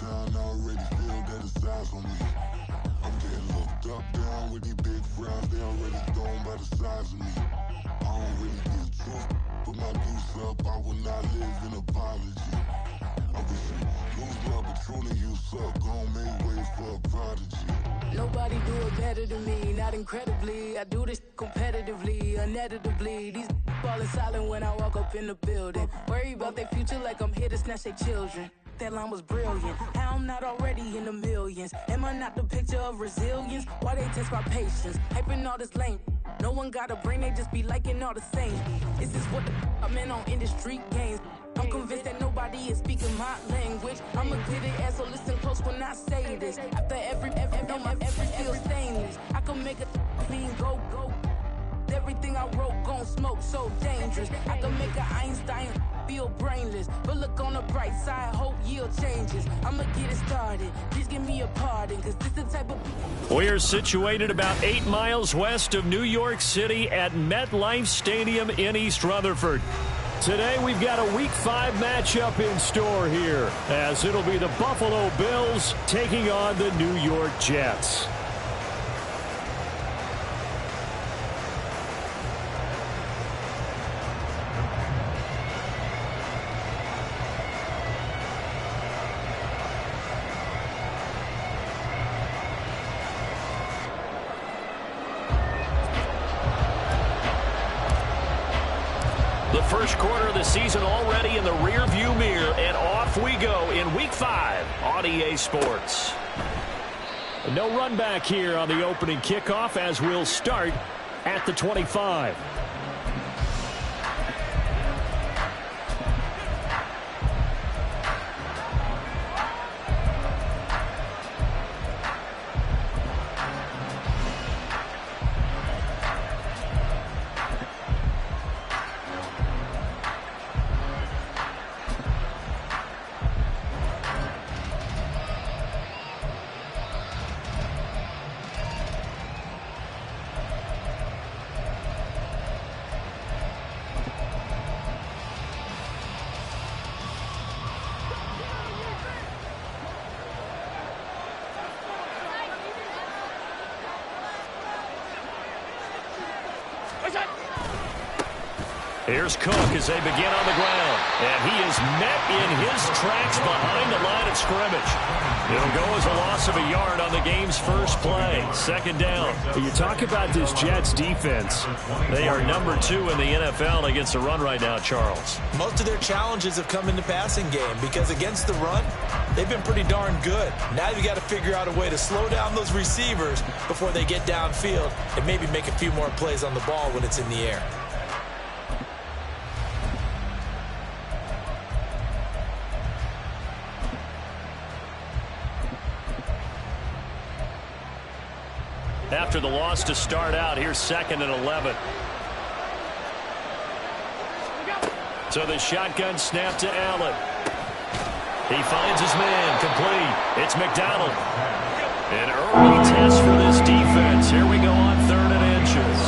town, I already feel that it's eyes on me. I'm getting looked up, down with these big frowns. They already thrown by the size of me. I don't really get truth, put my goose up. I will not live in apology. I wish you lose love, but truly you suck. Gon' make way for a prodigy. Nobody do it better than me, not incredibly. I do this competitively, uneditably. These falling silent when I walk up in the building. Worry about their future like I'm here to snatch their children. That line was brilliant. How I'm not already in the millions. Am I not the picture of resilience? Why they test my patience? Hyping all this lame. No one got a brain, they just be liking all the same. Is this what the I'm in on industry games? I'm convinced that nobody is speaking my language. I'm a good ass, so listen close when I say this. After every feel stainless. I can make a clean go. Everything I wrote gon' smoke, so dangerous. I can make a Einstein feel brainless. But look on the bright side, hope yield changes. I'ma get it started. Please give me a pardon, cause this the type of... We're situated about 8 miles west of New York City at MetLife Stadium in East Rutherford. Today we've got a Week 5 matchup in store here, as it'll be the Buffalo Bills taking on the New York Jets. The first quarter of the season already in the rear-view mirror, and off we go in Week 5 on EA Sports. No run back here on the opening kickoff, as we'll start at the 25. Here's Cook as they begin on the ground. And he is met in his tracks behind the line of scrimmage. It'll go as a loss of a yard on the game's first play. Second down. You talk about this Jets defense. They are number 2 in the NFL against the run right now, Charles. Most of their challenges have come in the passing game because against the run, they've been pretty darn good. Now you got to figure out a way to slow down those receivers before they get downfield and maybe make a few more plays on the ball when it's in the air. After the loss to start out, here's 2nd and 11. So the shotgun snap to Allen. He finds his man, complete. It's McDonald. An early test for this defense. Here we go on 3rd and inches.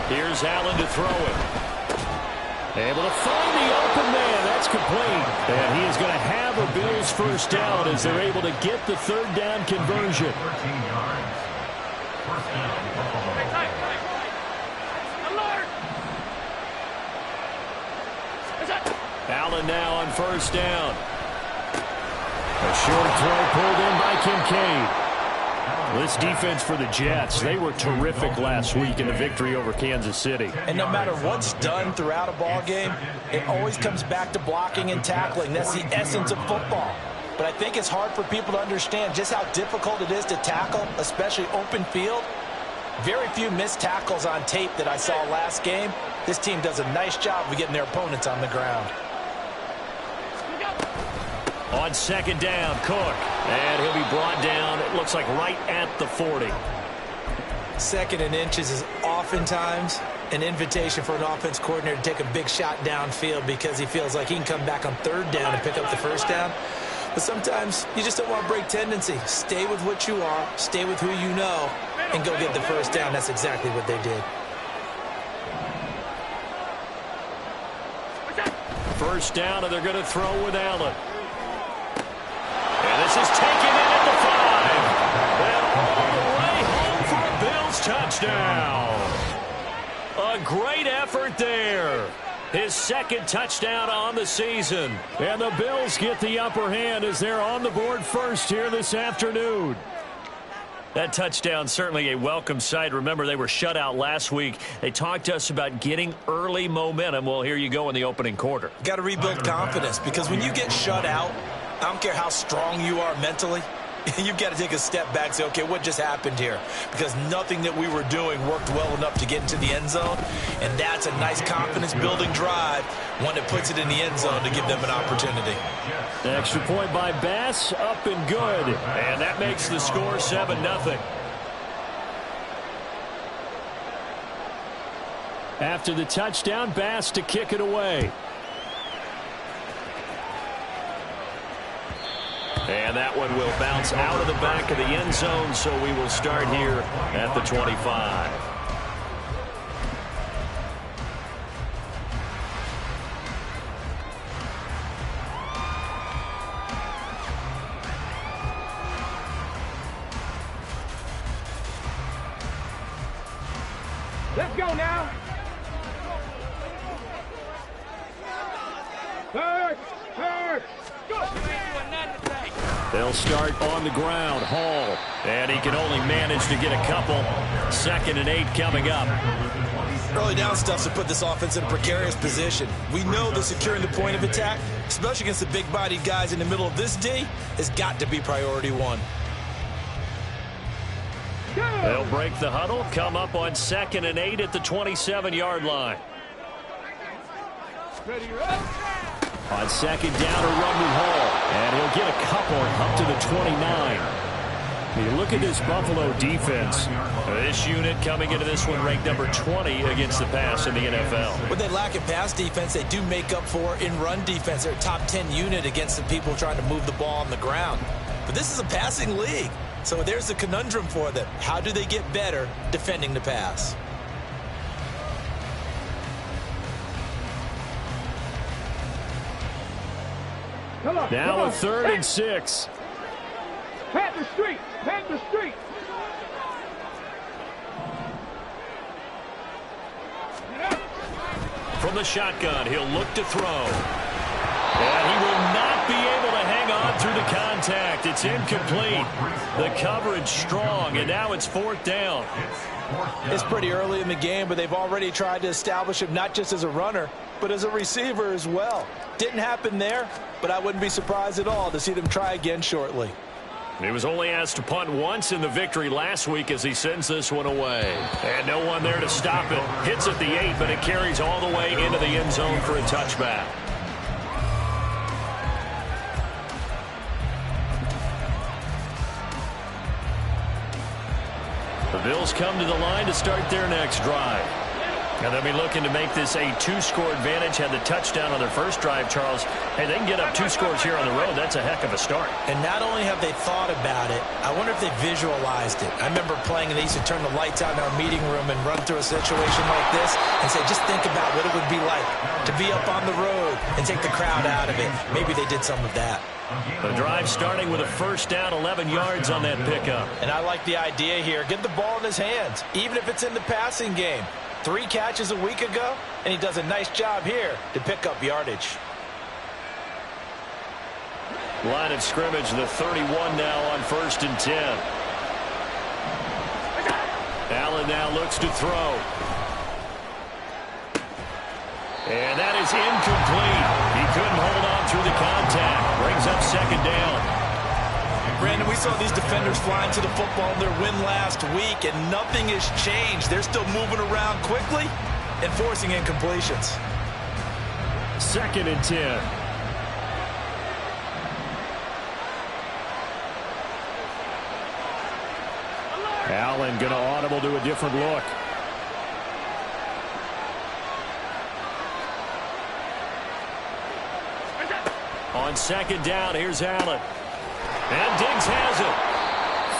Here's Allen to throw it. Able to find the open man. That's complete. And he is going to have a Bills first down as they're able to get the 3rd down conversion. Allen now on 1st down. A short throw pulled in by Kincaid. This defense for the Jets, they were terrific last week in the victory over Kansas City. And no matter what's done throughout a ball game, it always comes back to blocking and tackling. That's the essence of football. But I think it's hard for people to understand just how difficult it is to tackle, especially open field. Very few missed tackles on tape that I saw last game. This team does a nice job of getting their opponents on the ground. On 2nd down, Cook. And he'll be brought down, it looks like right at the 40. 2nd and inches is oftentimes an invitation for an offense coordinator to take a big shot downfield because he feels like he can come back on 3rd down and pick up the 1st down. But sometimes you just don't want to break tendency. Stay with what you are. Stay with who you know. and go get the first down. That's exactly what they did. First down, and they're going to throw with Allen. And this is taken in at the 5. And all the way home for a Bills touchdown. A great effort there. His second touchdown on the season. And the Bills get the upper hand as they're on the board first here this afternoon. That touchdown certainly a welcome sight. Remember, they were shut out last week. They talked to us about getting early momentum. Well, here you go in the opening quarter. Got to rebuild confidence, because when you get shut out, I don't care how strong you are mentally, you've got to take a step back and say, okay, what just happened here? Because nothing that we were doing worked well enough to get into the end zone, and that's a nice confidence-building drive, one that puts it in the end zone to give them an opportunity. The extra point by Bass, up and good. And that makes the score 7-0. After the touchdown, Bass to kick it away. And that one will bounce out of the back of the end zone, so we will start here at the 25. Let's go now. Third. Go. They'll start on the ground. Hall. And he can only manage to get a couple. 2nd and 8 coming up. Early down stuff to put this offense in a precarious position. We know that securing the point of attack, especially against the big-bodied guys in the middle of this D, has got to be priority one. They'll break the huddle, come up on 2nd and 8 at the 27-yard line. On 2nd down, a run with Hall. And he'll get a couple up to the 29. You look at this Buffalo defense. This unit coming into this one ranked number 20 against the pass in the NFL. What they lack in pass defense, they do make up for in run defense. They're a top 10 unit against the people trying to move the ball on the ground. But this is a passing league. So there's the conundrum for them. How do they get better defending the pass? Now a 3rd and 6. Panther Street. From the shotgun, he'll look to throw. And he will not be able to hang on through the contact. It's incomplete. The coverage strong, and now it's 4th down. It's pretty early in the game, but they've already tried to establish him not just as a runner, but as a receiver as well. Didn't happen there, but I wouldn't be surprised at all to see them try again shortly. He was only asked to punt once in the victory last week as he sends this one away. And no one there to stop it. Hits at the 8, but it carries all the way into the end zone for a touchback. The Bills come to the line to start their next drive. And they'll be looking to make this a 2-score advantage. Had the touchdown on their first drive, Charles. Hey, they can get up 2 scores here on the road. That's a heck of a start. And not only have they thought about it, I wonder if they visualized it. I remember playing, and they used to turn the lights out in our meeting room and run through a situation like this and say, just think about what it would be like to be up on the road and take the crowd out of it. Maybe they did some of that. The drive starting with a first down, 11 yards on that pickup. And I like the idea here. Get the ball in his hands, even if it's in the passing game. 3 catches a week ago, and he does a nice job here to pick up yardage. Line of scrimmage, the 31 now on 1st and 10. Allen now looks to throw. And that is incomplete. He couldn't hold on through the contact. Brings up 2nd down. Brandon, we saw these defenders flying to the football in their win last week, and nothing has changed. They're still moving around quickly and forcing incompletions. 2nd and 10. Allen going to audible to a different look. On 2nd down, here's Allen. And Diggs has it.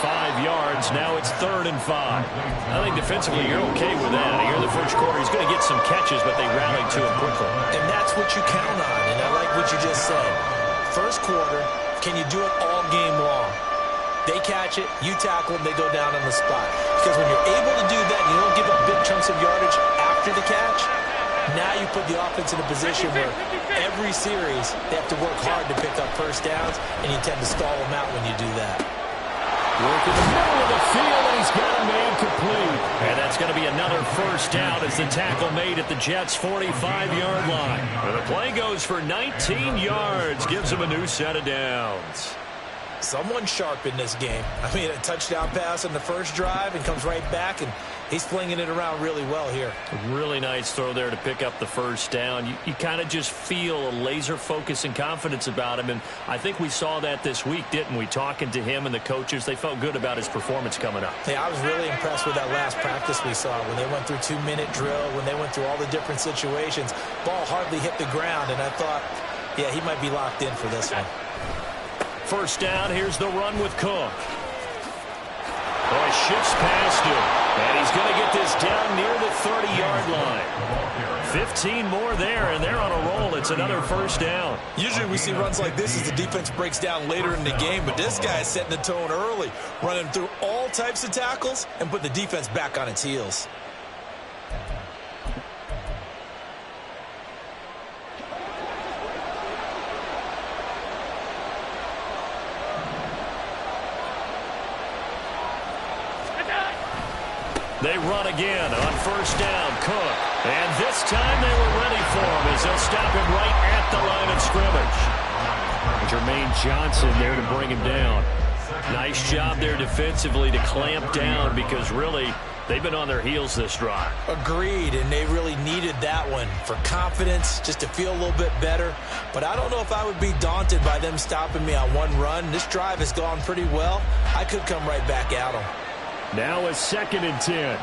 yards. Now it's 3rd and 5. I think defensively you're okay with that. Here in the first quarter, he's going to get some catches, but they rallied to him quickly. And that's what you count on, and I like what you just said. First quarter, can you do it all game long? They catch it, you tackle them, they go down on the spot. Because when you're able to do that and you don't give up big chunks of yardage after the catch, now you put the offense in a position where every series they have to work hard to pick up first downs, and you tend to stall them out when you do that. Work in the middle of the field, and he's got a man complete. And that's going to be another first down as the tackle made at the Jets' 45-yard line. And the play goes for 19 yards, gives him a new set of downs. Someone sharp in this game. I mean, a touchdown pass on the first drive and comes right back, and he's flinging it around really well here. A really nice throw there to pick up the first down. You kind of just feel a laser focus and confidence about him, and I think we saw that this week, didn't we? Talking to him and the coaches, they felt good about his performance coming up. Yeah, I was really impressed with that last practice we saw when they went through 2-minute drill, when they went through all the different situations. Ball hardly hit the ground, and I thought, yeah, he might be locked in for this one. First down, here's the run with Cook. Boy, shifts past him, and he's going to get this down near the 30-yard line. 15 more there, and they're on a roll. It's another first down. Usually we see runs like this as the defense breaks down later in the game, but this guy is setting the tone early, running through all types of tackles and put the defense back on its heels. They run again on first down, Cook. And this time they were ready for him as they'll stop him right at the line of scrimmage. Jermaine Johnson there to bring him down. Nice job there defensively to clamp down because really they've been on their heels this drive. Agreed, and they really needed that one for confidence, just to feel a little bit better. But I don't know if I would be daunted by them stopping me on one run. This drive has gone pretty well. I could come right back at them. Now a 2nd and 10.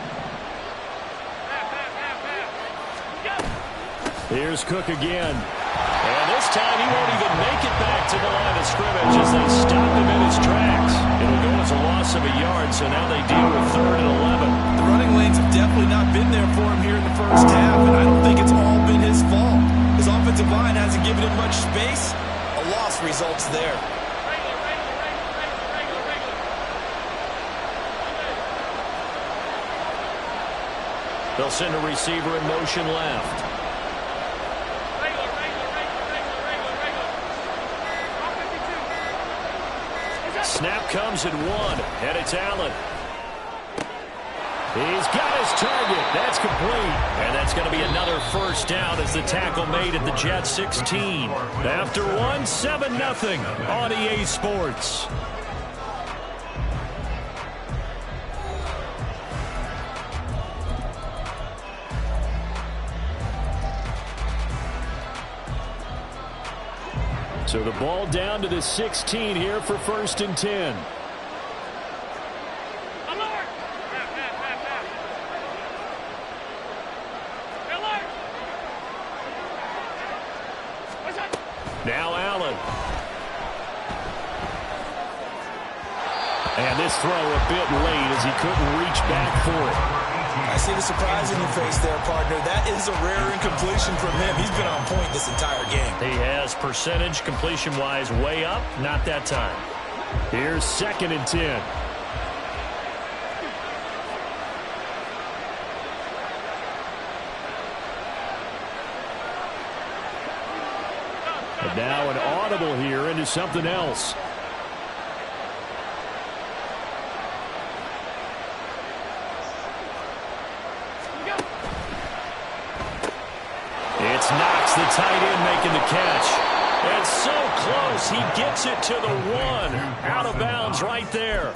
Here's Cook again. And this time he won't even make it back to the line of scrimmage as they stop him in his tracks. It'll go as a loss of a yard, so now they deal with 3rd and 11. The running lanes have definitely not been there for him here in the first half, and I don't think it's all been his fault. His offensive line hasn't given him much space. A loss results there. They'll send a receiver in motion left. Snap comes at 1, and it's Allen. He's got his target. That's complete. And that's going to be another first down as the tackle made at the Jets 16. After 1, 7-0 on EA Sports. So the ball down to the 16 here for 1st and 10. Now Allen. And this throw a bit late as he couldn't reach back for it. I see the surprise in your face there, partner. That is a rare incompletion from him. He's been on point this entire game. He has percentage completion-wise way up. Not that time. Here's 2nd and 10. And now an audible here into something else. It's Knox, the tight end, making the catch. And so close, he gets it to the 1. Out of bounds right there.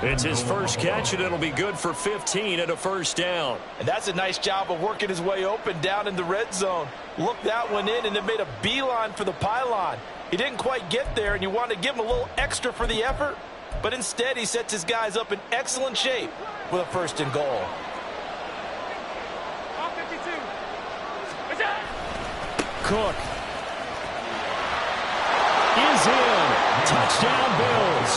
It's his first catch, and it'll be good for 15 at a first down. And that's a nice job of working his way open down in the red zone. Looked that one in and then made a beeline for the pylon. He didn't quite get there, and you wanted to give him a little extra for the effort. But instead, he sets his guys up in excellent shape with a 1st and goal. Cook is in. Touchdown, Bills.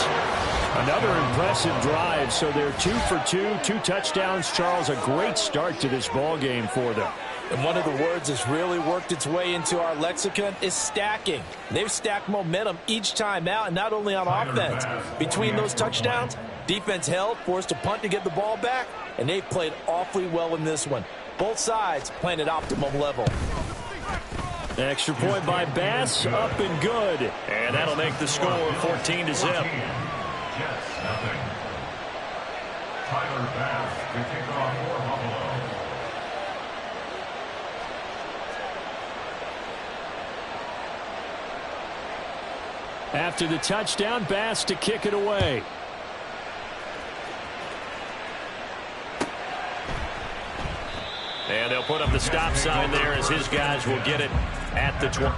Another impressive drive, so they're 2 for 2, 2 touchdowns. Charles, a great start to this ball game for them. And one of the words that's really worked its way into our lexicon is stacking. They've stacked momentum each time out, and not only on offense. Between those touchdowns, defense held, forced a punt to get the ball back, and they've played awfully well in this one. Both sides playing at optimum level. Extra point by Bass, up and good. And that'll make the score 14-0. Tyler Bass to kick off for Buffalo. After the touchdown, Bass to kick it away. And they'll put up the stop sign there as his guys will get it at the 20.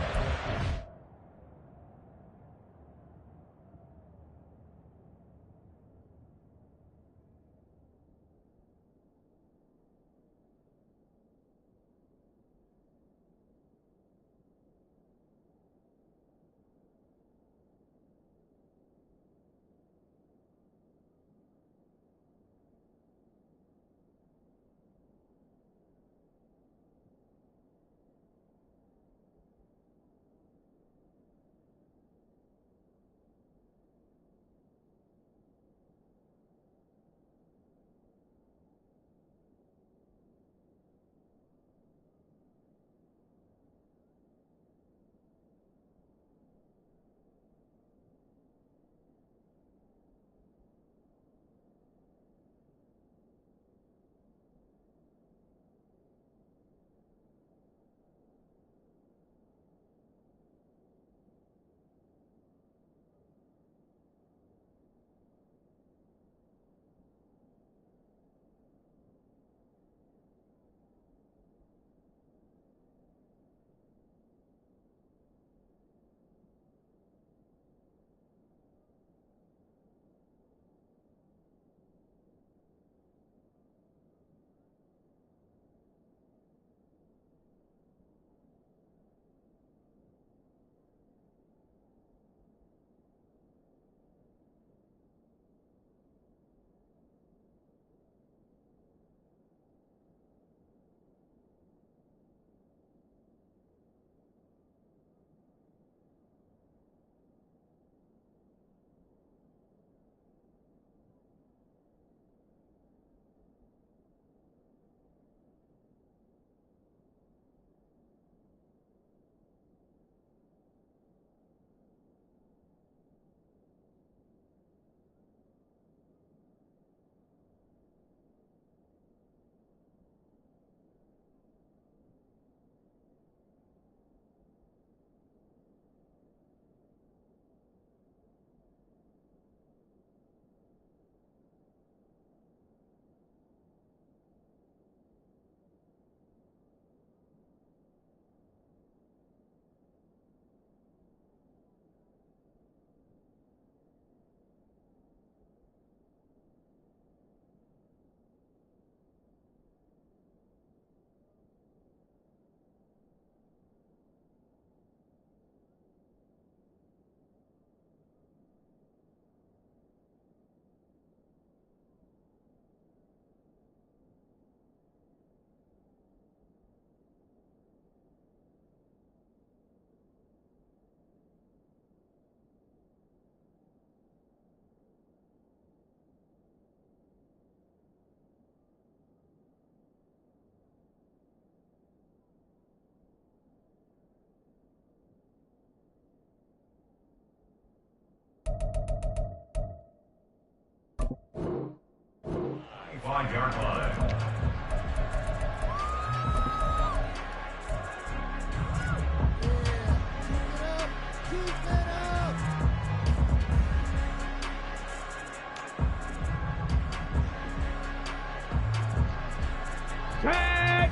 Yard line.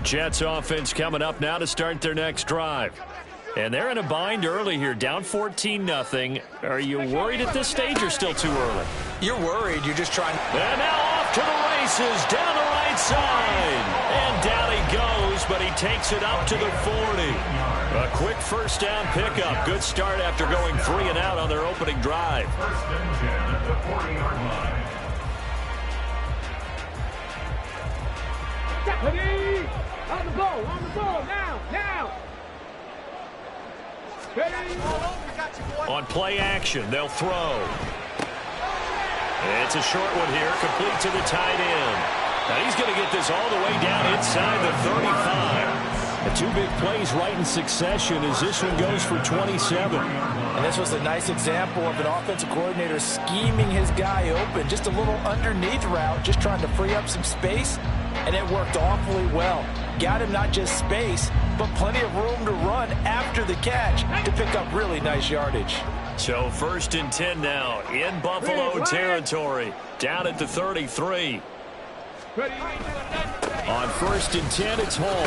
Jets offense coming up now to start their next drive. And they're in a bind early here, down 14-0. Are you worried at this stage or still too early? You're worried. You're just trying. And now off to the races, down the right side. And down he goes, but he takes it up to the 40. A quick first down pickup. Good start after going 3 and out on their opening drive. the 40-yard line. Ready? On the ball, now. Ready? On play action, they'll throw. It's a short one here, complete to the tight end. Now he's going to get this all the way down inside the 35. The two big plays right in succession as this one goes for 27. And this was a nice example of an offensive coordinator scheming his guy open. Just a little underneath route, just trying to free up some space, and it worked awfully well. Got him not just space, but plenty of room to run after the catch to pick up really nice yardage. So 1st and 10 now in Buffalo territory, down at the 33. On 1st and 10, it's Hall.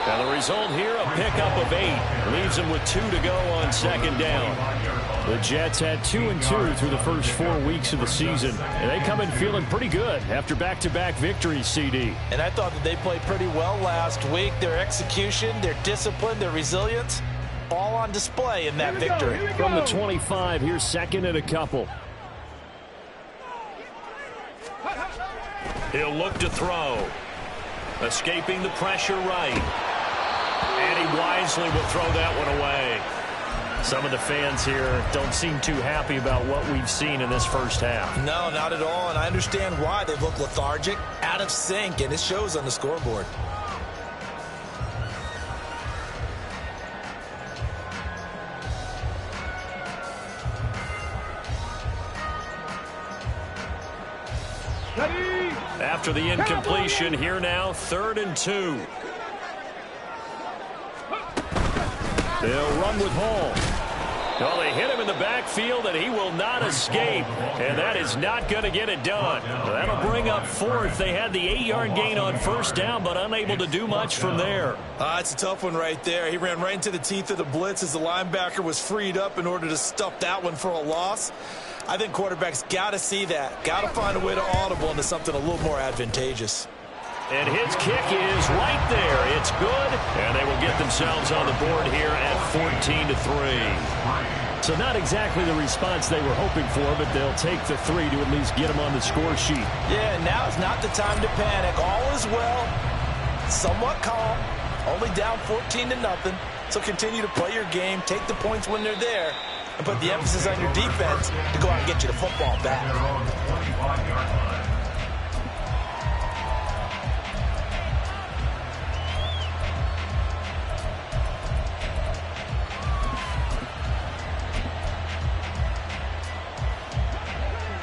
Now the result here, a pickup of 8. Leaves them with 2 to go on 2nd down. The Jets had 2-2 through the first 4 weeks of the season, and they come in feeling pretty good after back-to-back victories, CD. And I thought that they played pretty well last week. Their execution, their discipline, their resilience, all on display in that victory. From the 25, here's 2nd and a couple. He'll look to throw. Escaping the pressure right. And he wisely will throw that one away. Some of the fans here don't seem too happy about what we've seen in this first half. No, not at all, and I understand why. They look lethargic, out of sync, and it shows on the scoreboard. After the incompletion, here now, 3rd and 2. They'll run with Hall. Well, they hit him in the backfield, and he will not escape. And that is not going to get it done. That'll bring up 4th. They had the 8-yard gain on 1st down, but unable to do much from there. It's a tough one right there. He ran right into the teeth of the blitz as the linebacker was freed up in order to stuff that one for a loss. I think quarterbacks got to see that. Got to find a way to audible into something a little more advantageous. And his kick is right there. It's good, and they will get themselves on the board here at 14-3. So not exactly the response they were hoping for, but they'll take the 3 to at least get them on the score sheet. Yeah, now is not the time to panic. All is well, somewhat calm, only down 14-0. So continue to play your game, take the points when they're there, and put the emphasis on your defense to go out and get you the football back.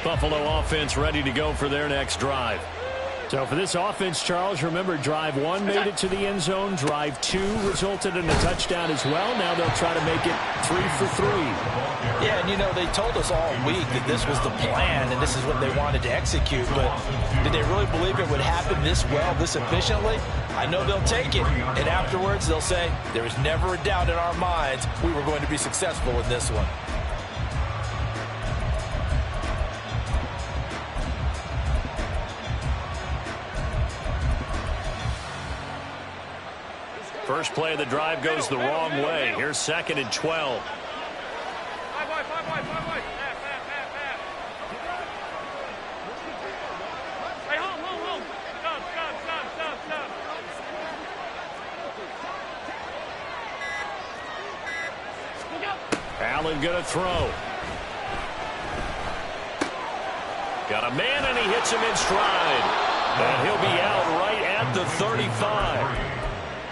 Buffalo offense ready to go for their next drive. So for this offense, Charles, remember drive 1 made it to the end zone. Drive 2 resulted in a touchdown as well. Now they'll try to make it 3 for 3. Yeah, and you know, they told us all week that this was the plan and this is what they wanted to execute. But did they really believe it would happen this well, this efficiently? I know they'll take it. And afterwards, they'll say, there was never a doubt in our minds we were going to be successful in this one. First play of the drive goes the wrong way. Here's 2nd and 12. Allen gonna throw. Got a man and he hits him in stride. And he'll be out right at the 35.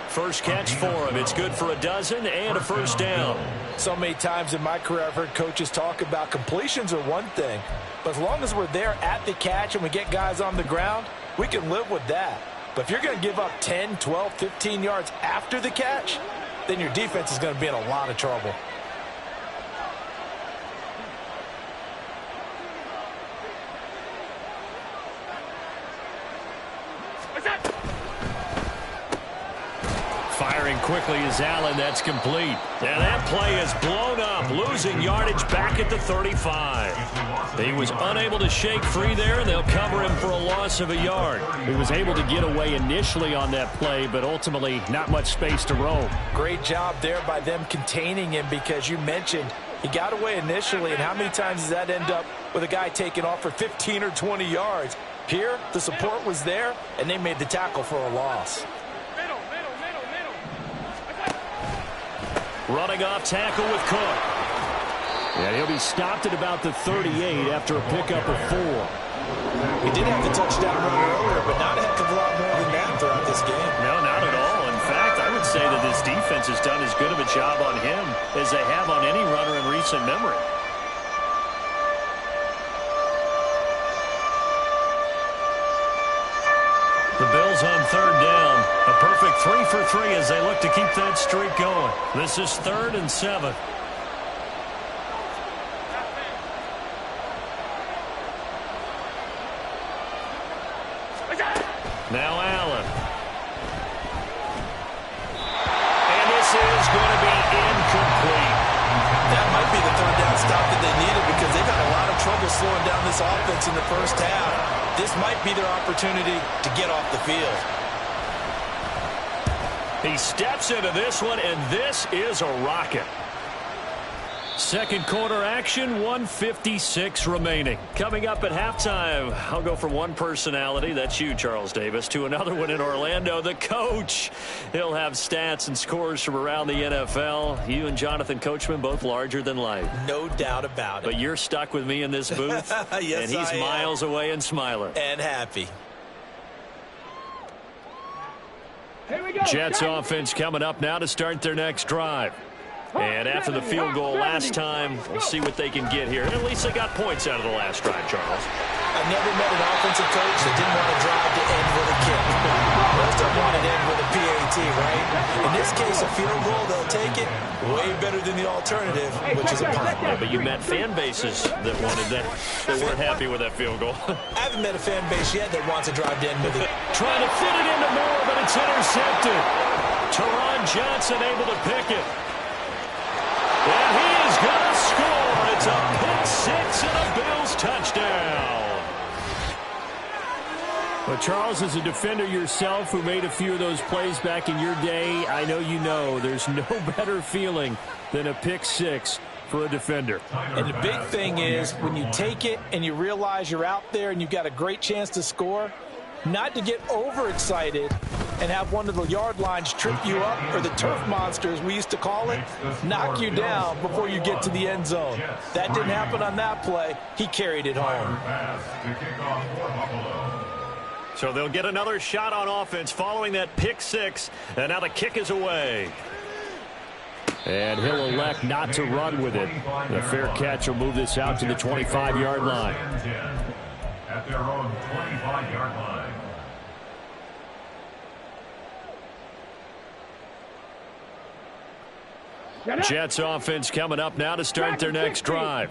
First catch for him. It's good for a dozen and a first down. So many times in my career I've heard coaches talk about completions are one thing, but as long as we're there at the catch and we get guys on the ground, we can live with that. But if you're going to give up 10, 12, 15 yards after the catch, then your defense is going to be in a lot of trouble. Firing quickly is Allen. That's complete. And that play is blown up, losing yardage back at the 35. He was unable to shake free there, and they'll cover him for a loss of a yard. He was able to get away initially on that play, but ultimately not much space to roam. Great job there by them containing him because you mentioned He got away initially, and how many times does that end up with a guy taking off for 15 or 20 yards? Here, the support was there, and they made the tackle for a loss. Running off tackle with Cook. And he'll be stopped at about the 38 after a pickup of 4. He did have the touchdown run earlier, but not a heck of a lot more than that throughout this game. No, not at all. In fact, I would say that this defense has done as good of a job on him as they have on any runner in recent memory. The Bills on 3rd down. A perfect 3 for 3 as they look to keep that streak going. This is 3rd and 7. Now Allen. And this is going to be incomplete. That might be the 3rd down stop that they needed because they've had a lot of trouble slowing down this offense in the first half. This might be their opportunity to get off the field. He steps into this one, and this is a rocket. Second quarter action, 1:56 remaining. Coming up at halftime, I'll go from one personality, that's you, Charles Davis, to another one in Orlando, the coach. He'll have stats and scores from around the NFL. You and Jonathan Coachman, both larger than life. No doubt about it. But you're stuck with me in this booth, yes, and he's miles away and smiling. And happy. Here we go. Jets offense coming up now to start their next drive. And after the field goal last time, we'll see what they can get here. At least they got points out of the last drive, Charles. I've never met an offensive coach that didn't want to drive to end with a kick. Most of them want to end with a PAT, right? In this case, a field goal, they'll take it. Way better than the alternative, which is a punt. Yeah, but you met fan bases that wanted that, that weren't happy with that field goal. I haven't met a fan base yet that wants to drive to end with it. Trying to fit it into Moore, but it's intercepted. Teron Johnson able to pick it. And he is going to score. It's a pick six and a Bills touchdown. But Charles, as a defender yourself who made a few of those plays back in your day, I know you know there's no better feeling than a pick six for a defender. And the big thing is when you take it and you realize you're out there and you've got a great chance to score, not to get overexcited and have one of the yard lines trip you up, or the turf monsters we used to call it, knock you down before you get to the end zone. That didn't happen on that play. He carried it home. So they'll get another shot on offense following that pick six, and now the kick is away. And he'll elect not to run with it. The fair catch will move this out to the 25-yard line. At their own 25-yard line. Jets offense coming up now to start their next drive.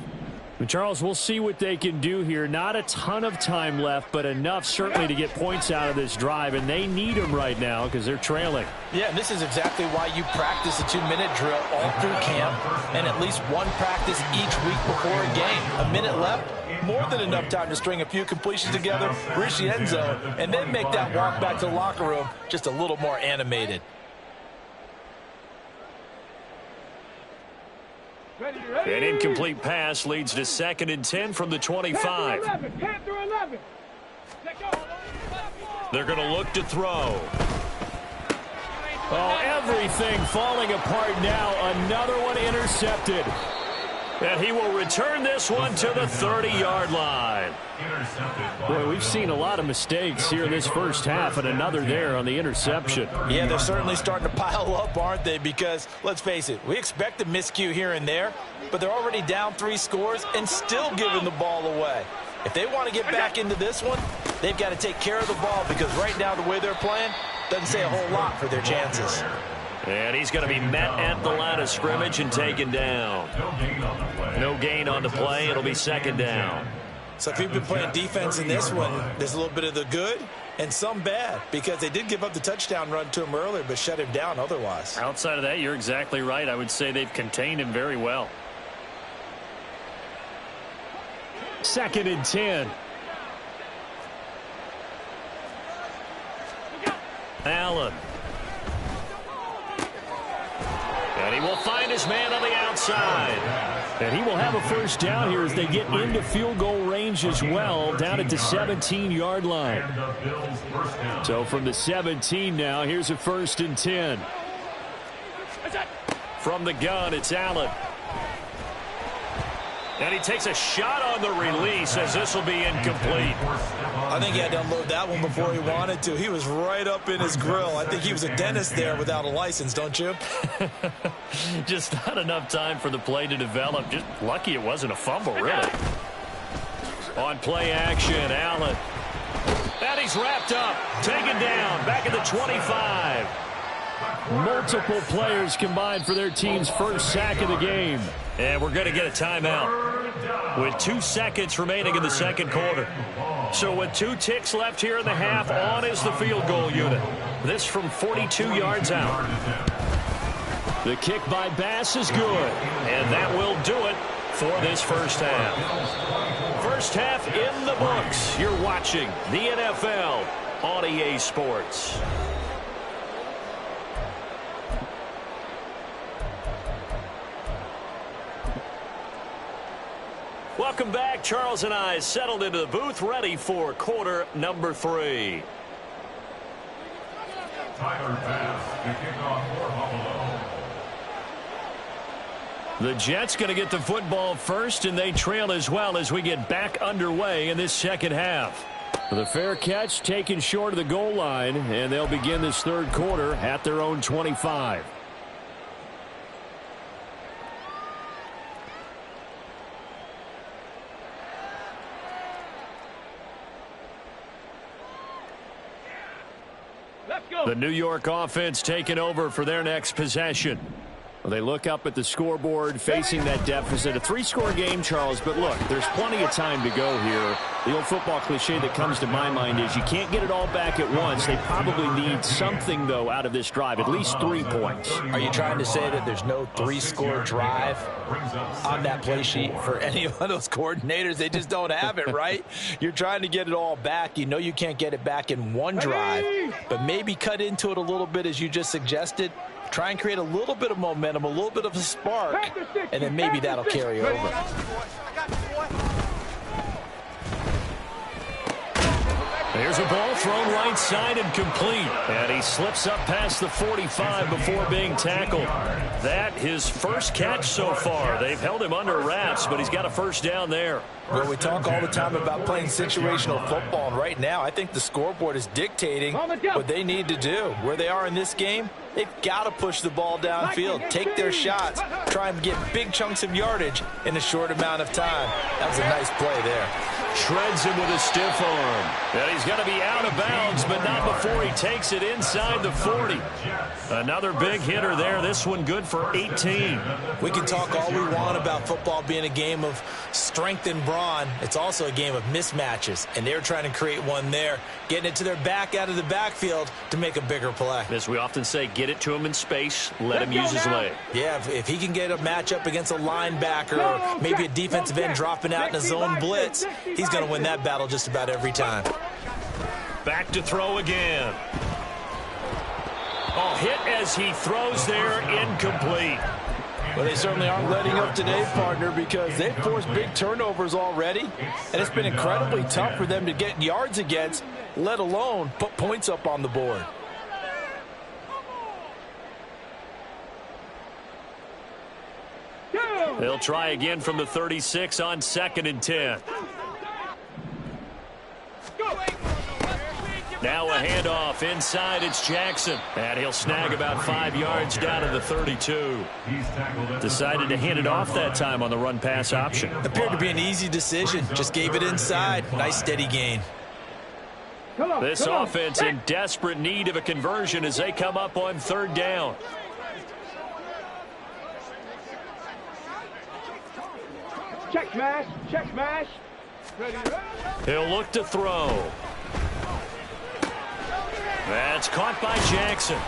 And Charles, we'll see what they can do here. Not a ton of time left, but enough certainly to get points out of this drive, and they need them right now because they're trailing. Yeah, and this is exactly why you practice a 2-minute drill all through camp and at least one practice each week before a game. A minute left, more than enough time to string a few completions together, reach the end zone, and then make that walk back to the locker room just a little more animated. An incomplete pass leads to 2nd and 10 from the 25. They're going to look to throw. Oh, everything falling apart now. Another one intercepted. And he will return this one to the 30-yard line. Boy, we've seen a lot of mistakes here in this first half, and another there on the interception. Yeah, they're certainly starting to pile up, aren't they? Because, let's face it, we expect a miscue here and there, but they're already down 3 scores and still giving the ball away. If they want to get back into this one, they've got to take care of the ball, because right now the way they're playing doesn't say a whole lot for their chances. And he's going to be met at the line of scrimmage and taken down. No gain on the play. It'll be 2nd down. So if you've been playing defense in this one, there's a little bit of the good and some bad, because they did give up the touchdown run to him earlier but shut him down otherwise. Outside of that, you're exactly right. I would say they've contained him very well. 2nd and 10. Allen. And he will find his man on the outside. And he will have a first down here as they get into field goal range as well, down at the 17-yard line. So from the 17 now, here's a 1st and 10. From the gun, it's Allen. And he takes a shot on the release as this will be incomplete. I think he had to unload that one before he wanted to. He was right up in his grill. I think he was a dentist there without a license, don't you? Just not enough time for the play to develop. Just lucky it wasn't a fumble, really. On play action, Allen. And he's wrapped up. Taken down. Back at the 25. Multiple players combined for their team's first sack of the game. And we're going to get a timeout with 2 seconds remaining in the second quarter. So with 2 ticks left here in the half, on is the field goal unit. This from 42 yards out. The kick by Bass is good. And that will do it for this first half. First half in the books. You're watching the NFL on EA Sports. Welcome back. Charles and I settled into the booth, ready for quarter number 3. Tyler Bass, the kickoff for Buffalo. The Jets going to get the football first, and they trail as well as we get back underway in this second half. The fair catch taken short of the goal line, and they'll begin this third quarter at their own 25. The New York offense taking over for their next possession. Well, they look up at the scoreboard facing that deficit. A 3-score game, Charles, but look, there's plenty of time to go here. The old football cliche that comes to my mind is you can't get it all back at once. They probably need something, though, out of this drive, at least 3 points. Are you trying to say that there's no 3-score drive on that play sheet for any of those coordinators? They just don't have it, right? You're trying to get it all back. You know you can't get it back in one drive, but maybe cut into it a little bit as you just suggested. Try and create a little bit of momentum, a little bit of a spark, and then maybe that'll carry over. There's a ball thrown right side and complete. And he slips up past the 45 before being tackled. That his first catch so far. They've held him under wraps, but he's got a first down there. Well, we talk all the time about playing situational football, and right now I think the scoreboard is dictating what they need to do. Where they are in this game, they've got to push the ball downfield, take their shots, try and get big chunks of yardage in a short amount of time. That was a nice play there. Shreds him with a stiff arm. And he's going to be out of bounds, but not before he takes it inside the 40. Another big hitter there. This one good for 18. We can talk all we want about football being a game of strength and brawn. It's also a game of mismatches, and they're trying to create one there, getting it to their back out of the backfield to make a bigger play. As we often say, get it to him in space, let him use his leg. Yeah, if he can get a matchup against a linebacker or maybe a defensive end dropping out in a zone blitz, he's going to win that battle just about every time. Back to throw again. Oh, hit as he throws there, incomplete. Well, they certainly aren't letting up today, partner, because they've forced big turnovers already, and it's been incredibly tough for them to get yards against, let alone put points up on the board. They'll try again from the 36 on 2nd and 10. Now a handoff inside. It's Jackson. And he'll snag about 5 yards down to the 32. Decided to hand it off that time on the run-pass option. Appeared to be an easy decision. Just gave it inside. Nice steady gain. This offense in desperate need of a conversion as they come up on 3rd down. Check smash. Check smash. He'll look to throw. That's caught by Jackson.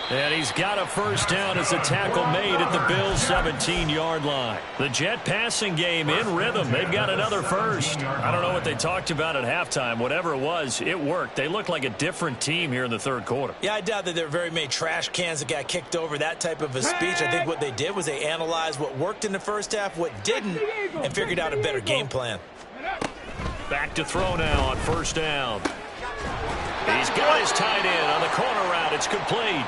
And he's got a first down as a tackle made at the Bills' 17-yard line. The Jet passing game in rhythm. They've got another first. I don't know what they talked about at halftime. Whatever it was, it worked. They look like a different team here in the third quarter. Yeah, I doubt that there are very many trash cans that got kicked over, that type of a speech. I think what they did was they analyzed what worked in the first half, what didn't, and figured out a better game plan. Back to throw now on first down. He's got his tight end on the corner route. It's complete.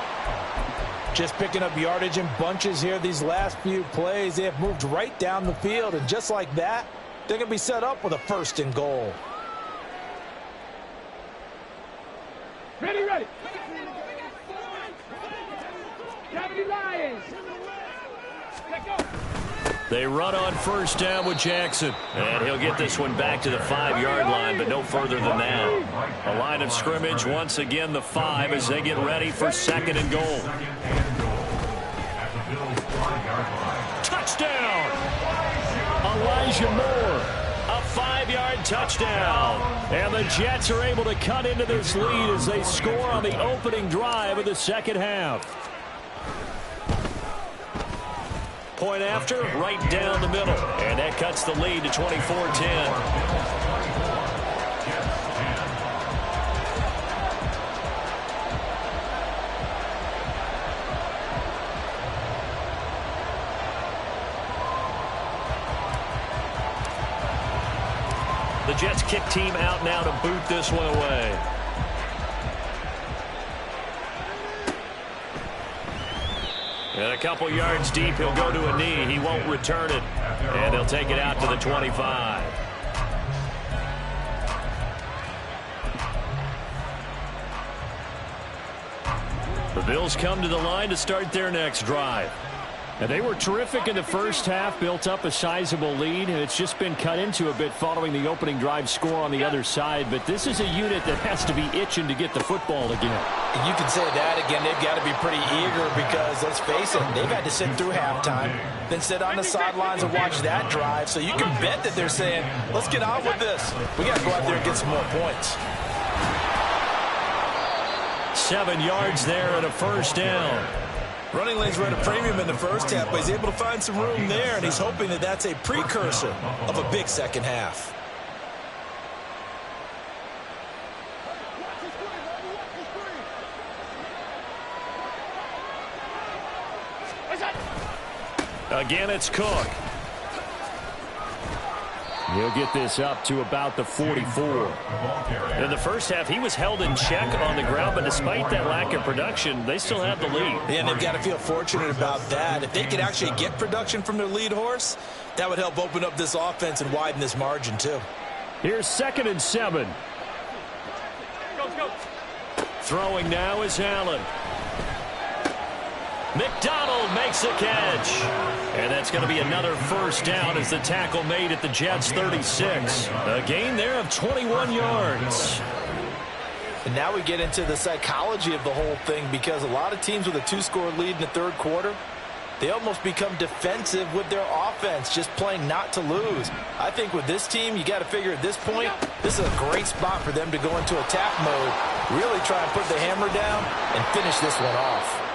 Just picking up yardage in bunches here these last few plays. They have moved right down the field, and just like that, they're going to be set up with a first and goal. Ready, ready. Deputy Lions. Let go. They run on first down with Jackson. And he'll get this one back to the 5-yard line, but no further than that. A line of scrimmage, once again the 5 as they get ready for second and goal. Touchdown! Elijah Moore. A 5-yard touchdown. And the Jets are able to cut into this lead as they score on the opening drive of the second half. Point after, right down the middle. And that cuts the lead to 24-10. The Jets kick team out now to boot this one away. And a couple yards deep, he'll go to a knee. He won't return it. And they'll take it out to the 25. The Bills come to the line to start their next drive. And they were terrific in the first half, built up a sizable lead, and it's just been cut into a bit following the opening drive score on the other side. But this is a unit that has to be itching to get the football again. You can say that again. They've got to be pretty eager because, let's face it, they've had to sit through halftime, then sit on the sidelines and watch that drive. So you can bet that they're saying, let's get on with this. We got to go out there and get some more points. 7 yards there and a first down. Running lanes were at a premium in the first half, but he's able to find some room there, and he's hoping that that's a precursor of a big second half. Again, it's Cook. He'll get this up to about the 44. In the first half, he was held in check on the ground, but despite that lack of production, they still have the lead. Yeah, and they've got to feel fortunate about that. If they could actually get production from their lead horse, that would help open up this offense and widen this margin, too. Here's 2nd and 7. Go. Throwing now is Allen. McDonald makes a catch. And that's going to be another first down as the tackle made at the Jets' 36. A gain there of 21 yards. And now we get into the psychology of the whole thing, because a lot of teams with a 2-score lead in the third quarter, they almost become defensive with their offense, just playing not to lose. I think with this team, you got to figure at this point, this is a great spot for them to go into attack mode, really try and put the hammer down and finish this one off.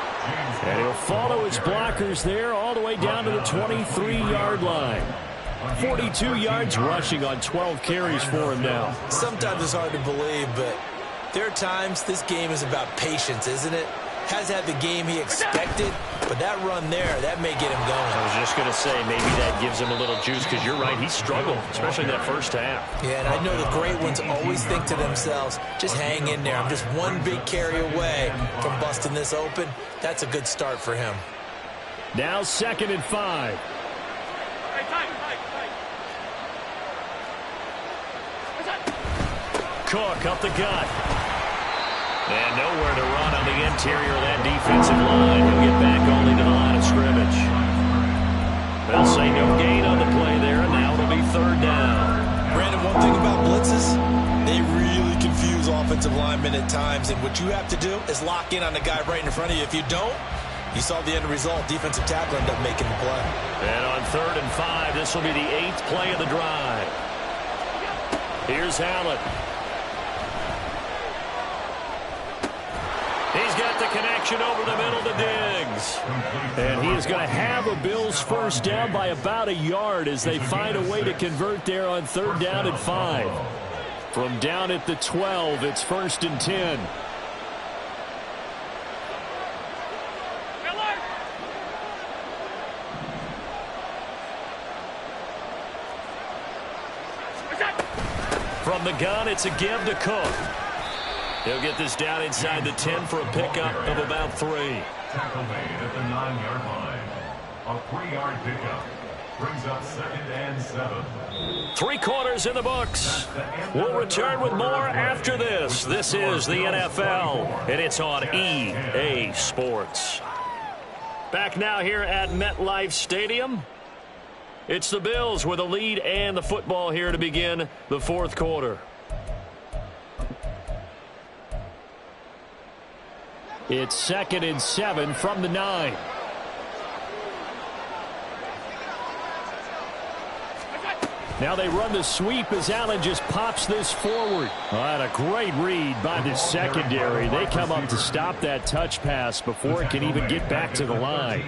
And he'll follow his blockers there all the way down to the 23-yard line. 42 yards rushing on 12 carries for him now. Sometimes it's hard to believe, but there are times this game is about patience, isn't it? Has had the game he expected, but that run there, that may get him going. I was just going to say, maybe that gives him a little juice, because you're right, he struggled, especially in that first half. Yeah, and I know the great ones always think to themselves, just hang in there. I'm just one big carry away from busting this open. That's a good start for him. Now 2nd and 5. Cook up the gut. And nowhere to run on the interior of that defensive line. He'll get back only to the line of scrimmage. They'll say no gain on the play there, and now it'll be 3rd down. Brandon, one thing about blitzes, they really confuse offensive linemen at times, and what you have to do is lock in on the guy right in front of you. If you don't, you saw the end result. Defensive tackle ended up making the play. And on 3rd and 5, this will be the 8th play of the drive. Here's Allen. He's got the connection. action over the middle to Diggs. And he is going to have a Bills first down by about a yard as they find a way to convert there on 3rd down and 5. From down at the 12, it's 1st and 10. From the gun, it's a give to Cook. He'll get this down inside the 10 for a pickup of about 3. Tackle made at the 9-yard line. A 3-yard pickup brings up 2nd and 7. 3 quarters in the books. We'll return with more after this. This is the NFL, and it's on EA Sports. Back now here at MetLife Stadium. It's the Bills with a lead and the football here to begin the 4th quarter. It's 2nd and 7 from the 9. Now they run the sweep as Allen just pops this forward. And a great read by the secondary. They come up to stop that touch pass before it can even get back to the line.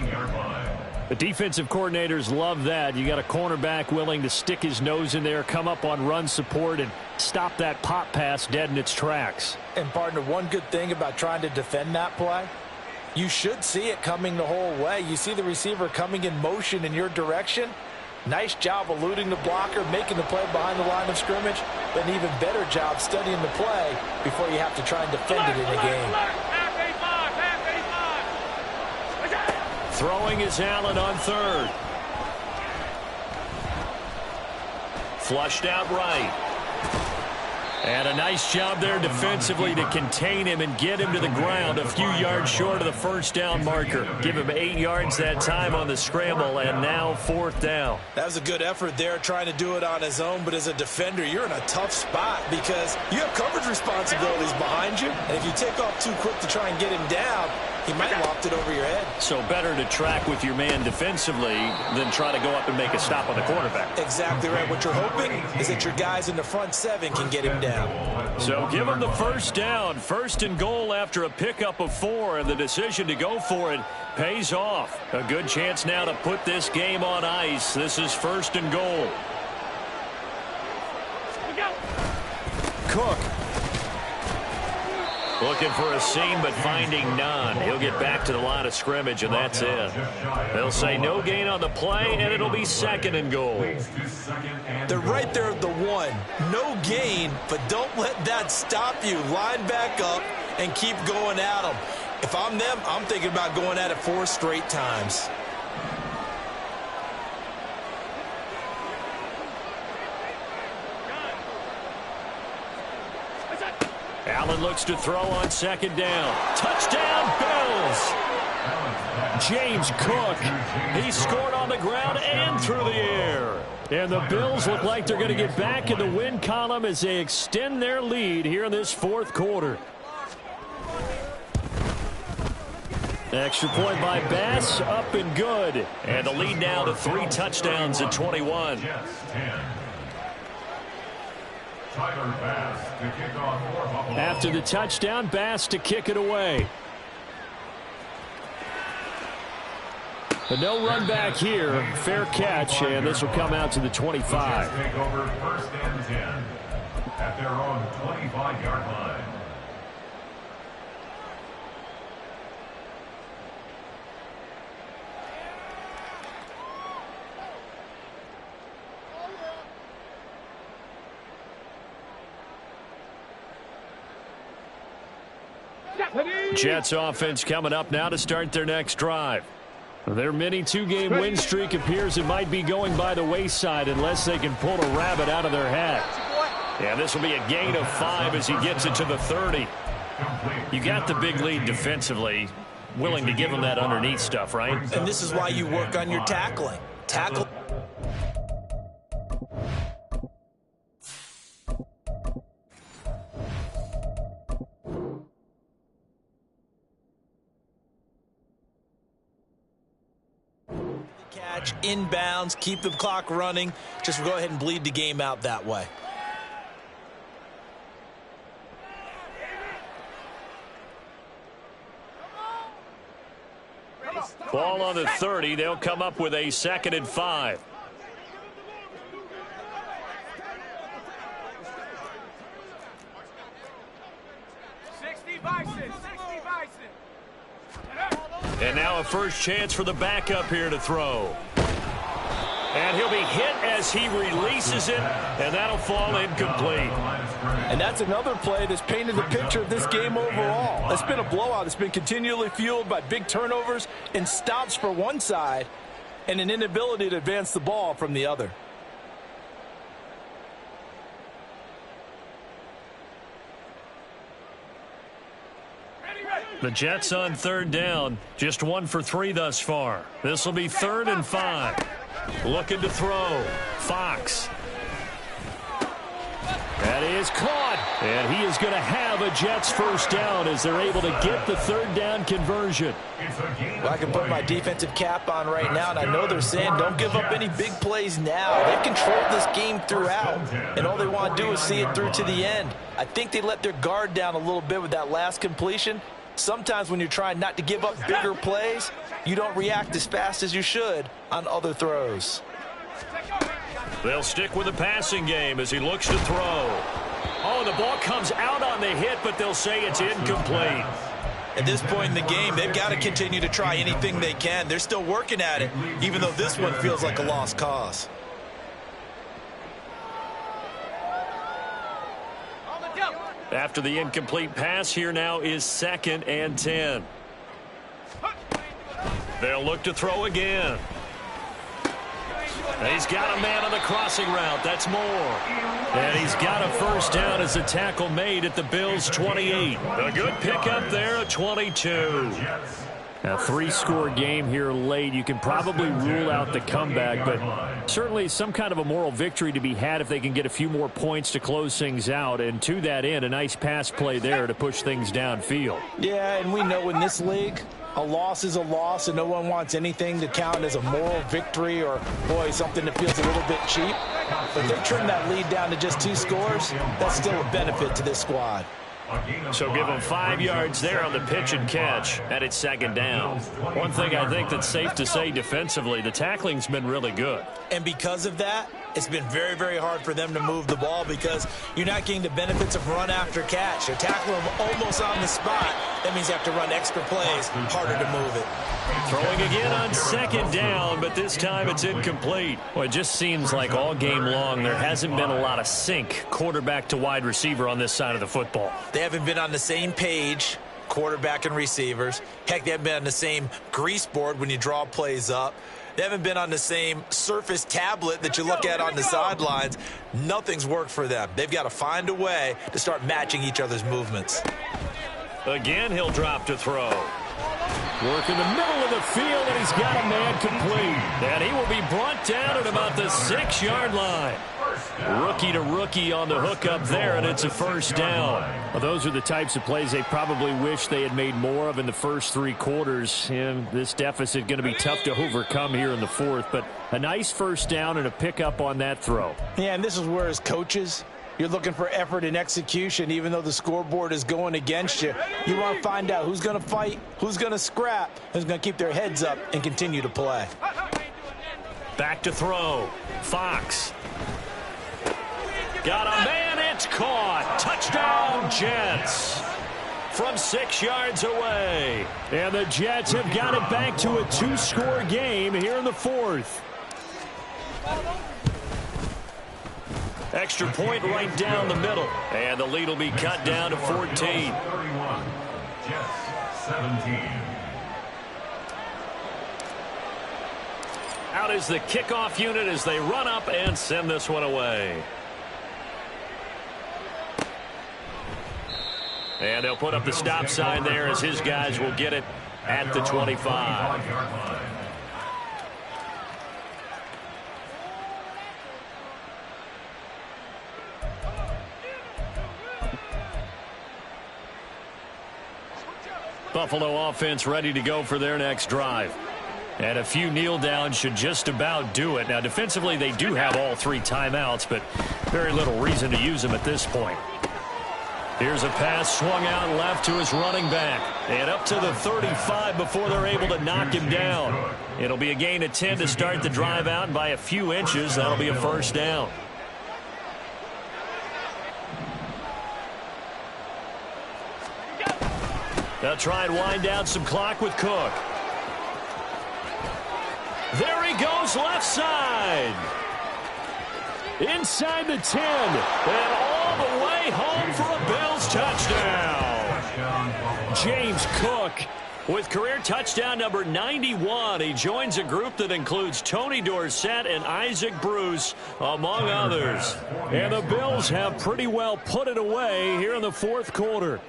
The defensive coordinators love that. You got a cornerback willing to stick his nose in there, come up on run support, and stop that pop pass dead in its tracks. And, partner, one good thing about trying to defend that play, you should see it coming the whole way. You see the receiver coming in motion in your direction. Nice job eluding the blocker, making the play behind the line of scrimmage, but an even better job studying the play before you have to try and defend it in a game. Throwing is Allen on 3rd. Flushed out right. And a nice job there defensively to contain him and get him to the ground a few yards short of the first down marker. Give him 8 yards that time on the scramble, and now 4th down. That was a good effort there trying to do it on his own, but as a defender, you're in a tough spot because you have coverage responsibilities behind you, and if you take off too quick to try and get him down, he might have lopped it over your head. So better to track with your man defensively than try to go up and make a stop on the quarterback. Exactly right. What you're hoping is that your guys in the front 7 can get him down. So give him the first down. 1st and goal after a pickup of 4, and the decision to go for it pays off. A good chance now to put this game on ice. This is 1st and goal. Cook. Looking for a seam, but finding none. He'll get back to the line of scrimmage, and that's it. They'll say no gain on the play, and it'll be 2nd and goal. They're right there at the 1. No gain, but don't let that stop you. Line back up and keep going at them. If I'm them, I'm thinking about going at it 4 straight times. Allen looks to throw on 2nd down. Touchdown, Bills! James Cook, he scored on the ground and through the air. And the Bills look like they're going to get back in the win column as they extend their lead here in this 4th quarter. Extra point by Bass, up and good. And the lead now to 3 touchdowns at 21. After the touchdown, Bass to kick it away. But no run back here. Fair catch, and this will come out to the 25. Take over 1st and 10 at their own 25-yard line. Jets offense coming up now to start their next drive. Their mini 2-game win streak appears it might be going by the wayside unless they can pull a rabbit out of their hat. Yeah, this will be a gain of 5 as he gets it to the 30. You got the big lead defensively. Willing to give him that underneath stuff, right? And this is why you work on your tackling. Tackle. Catch, inbounds, keep the clock running. Just go ahead and bleed the game out that way. Ball on the 30. They'll come up with a 2nd and 5. And now a first chance for the backup here to throw. And he'll be hit as he releases it, and that'll fall incomplete. And that's another play that's painted the picture of this game overall. It's been a blowout. It's been continually fueled by big turnovers and stops for one side and an inability to advance the ball from the other. The Jets on 3rd down, just 1 for 3 thus far. This will be 3rd and 5. Looking to throw. Fox. That is caught. And he is going to have a Jets first down as they're able to get the 3rd down conversion. Well, I can put my defensive cap on right now, and I know they're saying don't give up any big plays now. They've controlled this game throughout, and all they want to do is see it through to the end. I think they let their guard down a little bit with that last completion. Sometimes when you're trying not to give up bigger plays, you don't react as fast as you should on other throws. They'll stick with the passing game as he looks to throw. Oh, the ball comes out on the hit, but they'll say it's incomplete. At this point in the game, they've got to continue to try anything they can. They're still working at it, even though this one feels like a lost cause. After the incomplete pass, here now is 2nd and 10. They'll look to throw again. And he's got a man on the crossing route. That's Moore. And he's got a first down as a tackle made at the Bills' 28. A good pickup there at 22. A 3-score game here late. You can probably rule out the comeback, but certainly some kind of a moral victory to be had if they can get a few more points to close things out. And to that end, a nice pass play there to push things downfield. Yeah, and we know in this league, a loss is a loss, and no one wants anything to count as a moral victory or, boy, something that feels a little bit cheap. But if they trim that lead down to just 2 scores, that's still a benefit to this squad. So give them 5 yards there on the pitch and catch, and it's 2nd down. One thing I think that's safe to say defensively, the tackling's been really good. And because of that, it's been very, very hard for them to move the ball because you're not getting the benefits of run after catch. They're tackling them almost on the spot. That means you have to run extra plays, harder to move it. Throwing again on 2nd down, but this time it's incomplete. Well, it just seems like all game long there hasn't been a lot of sync quarterback to wide receiver on this side of the football. They haven't been on the same page, quarterback and receivers. Heck, they haven't been on the same grease board when you draw plays up. They haven't been on the same Surface tablet that you look at on the sidelines. Nothing's worked for them. They've got to find a way to start matching each other's movements. Again, he'll drop to throw. Work in the middle of the field, and he's got a man complete. And he will be brought down at about the 6-yard line. Rookie to rookie on the hook up there, and it's a first down. Well, those are the types of plays they probably wish they had made more of in the first 3 quarters. And this deficit going to be tough to overcome here in the 4th. But a nice first down and a pickup on that throw. Yeah, and this is where as coaches, you're looking for effort and execution, even though the scoreboard is going against you. You want to find out who's going to fight, who's going to scrap, who's going to keep their heads up and continue to play. Back to throw. Fox. Got a man, it's caught. Touchdown, Jets. From 6 yards away. And the Jets have got it back to a 2-score game here in the 4th. Extra point right down the middle. And the lead will be cut down to 14. 31. Jets 17. Out is the kickoff unit as they run up and send this one away. And they'll put up the stop sign there as his guys will get it at the 25. Buffalo offense ready to go for their next drive. And a few kneel downs should just about do it. Now, defensively, they do have all 3 timeouts, but very little reason to use them at this point. Here's a pass swung out left to his running back. And up to the 35 before they're able to knock him down. It'll be a gain of 10 to start the drive out by a few inches. That'll be a first down. They'll try and wind down some clock with Cook. There he goes left side. Inside the 10. And all the way home for a Bills touchdown. James Cook with career touchdown number 91. He joins a group that includes Tony Dorsett and Isaac Bruce, among others. And the Bills have pretty well put it away here in the fourth quarter.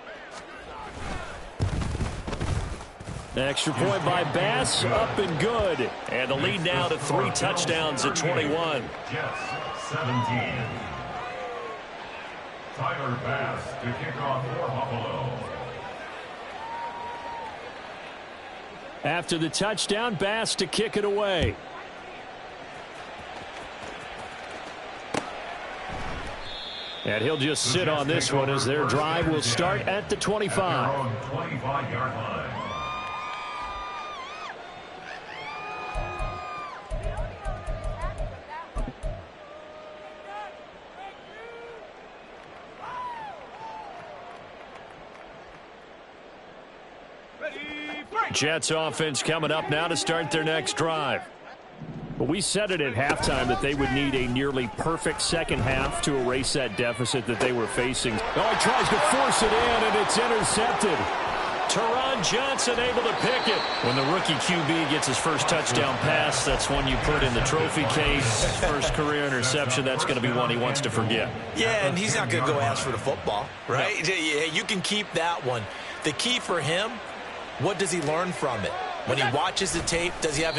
Extra point by Bass, up and good. And the lead now to 3 touchdowns at 21. Jets, 17. Tyler Bass to kick off for Buffalo. After the touchdown, Bass to kick it away. And he'll just sit on this one as their drive will start at the 25. 25-yard line. Jets offense coming up now to start their next drive. But we said it at halftime that they would need a nearly perfect second half to erase that deficit that they were facing. Oh, he tries to force it in, and it's intercepted. Teron Johnson able to pick it. When the rookie QB gets his first touchdown pass, that's one you put in the trophy case. First career interception, that's going to be one he wants to forget. Yeah, and he's not going to go ask for the football, right? Yeah, you can keep that one. The key for him, what does he learn from it? When he watches the tape, does he have an